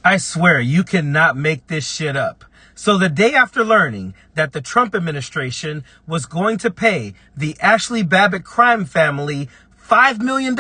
I swear, you cannot make this shit up. So the day after learning that the Trump administration was going to pay the Ashley Babbitt crime family $5 million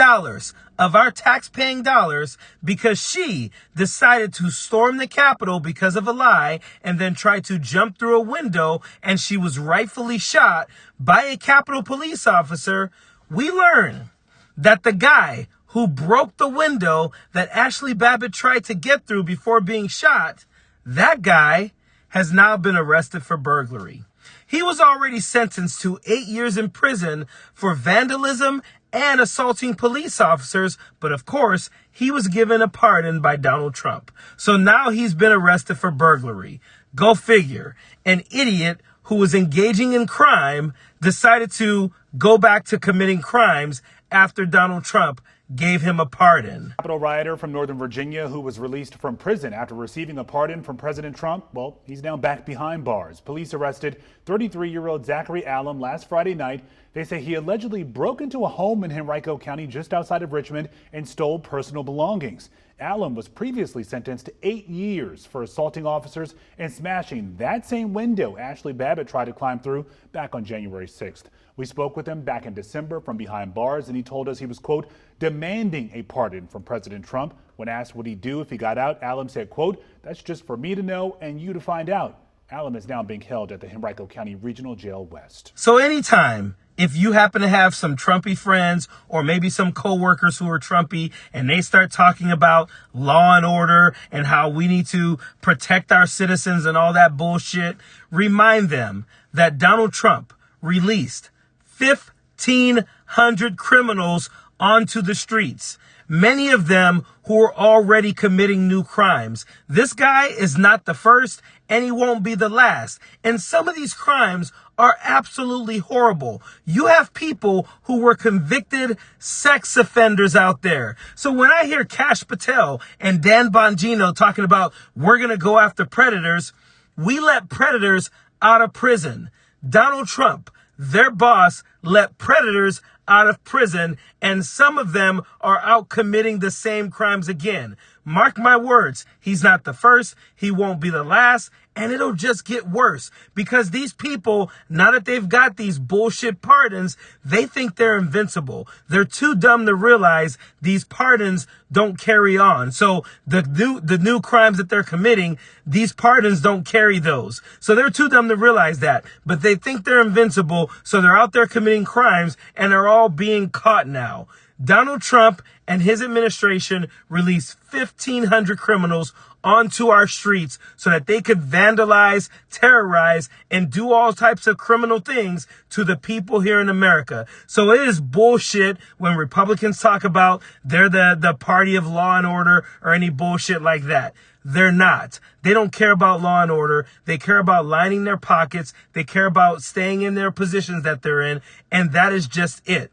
of our tax-paying dollars because she decided to storm the Capitol because of a lie and then tried to jump through a window, and she was rightfully shot by a Capitol police officer, we learn that the guy who broke the window that Ashley Babbitt tried to get through before being shot, that guy has now been arrested for burglary. He was already sentenced to 8 years in prison for vandalism and assaulting police officers, but of course, he was given a pardon by Donald Trump. So now he's been arrested for burglary. Go figure. An idiot who was engaging in crime decided to go back to committing crimes after Donald Trump gave him a pardon. Capitol rioter from Northern Virginia who was released from prison after receiving a pardon from President Trump, well, he's now back behind bars. Police arrested 33-year-old Zachary Allen last Friday night. They say he allegedly broke into a home in Henrico County just outside of Richmond and stole personal belongings. Allen was previously sentenced to 8 years for assaulting officers and smashing that same window Ashley Babbitt tried to climb through back on January 6th. We spoke with him back in December from behind bars, and he told us he was, quote, demanding a pardon from President Trump. When asked what he'd do if he got out, Allen said, quote, that's just for me to know and you to find out. Allen is now being held at the Henrico County Regional Jail West. So anytime, if you happen to have some Trumpy friends or maybe some coworkers who are Trumpy and they start talking about law and order and how we need to protect our citizens and all that bullshit, remind them that Donald Trump released 1,500 criminals onto the streets, many of them who are already committing new crimes. This guy is not the first, and he won't be the last. And some of these crimes are absolutely horrible. You have people who were convicted sex offenders out there. So when I hear Kash Patel and Dan Bongino talking about we're going to go after predators, we let predators out of prison. Donald Trump, their boss, let predators out of prison, and some of them are out committing the same crimes again. Mark my words, he's not the first, he won't be the last, and it'll just get worse because these people, now that they've got these bullshit pardons, they think they're invincible. They're too dumb to realize these pardons don't carry on. So the new crimes that they're committing, these pardons don't carry those. So they're too dumb to realize that, but they think they're invincible, so they're out there committing crimes and they're all being caught now. Donald Trump and his administration released 1,500 criminals onto our streets so that they could vandalize, terrorize, and do all types of criminal things to the people here in America. So it is bullshit when Republicans talk about they're the party of law and order or any bullshit like that. They're not. They don't care about law and order. They care about lining their pockets. They care about staying in their positions that they're in. And that is just it.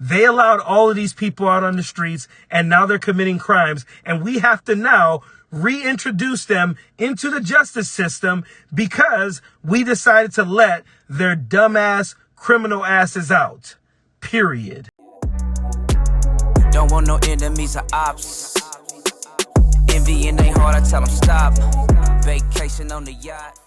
They allowed all of these people out on the streets, and now they're committing crimes. And we have to now reintroduce them into the justice system because we decided to let their dumbass criminal asses out. Period. Don't want no enemies or ops. Envy in their heart, I tell them stop. Vacation on the yacht.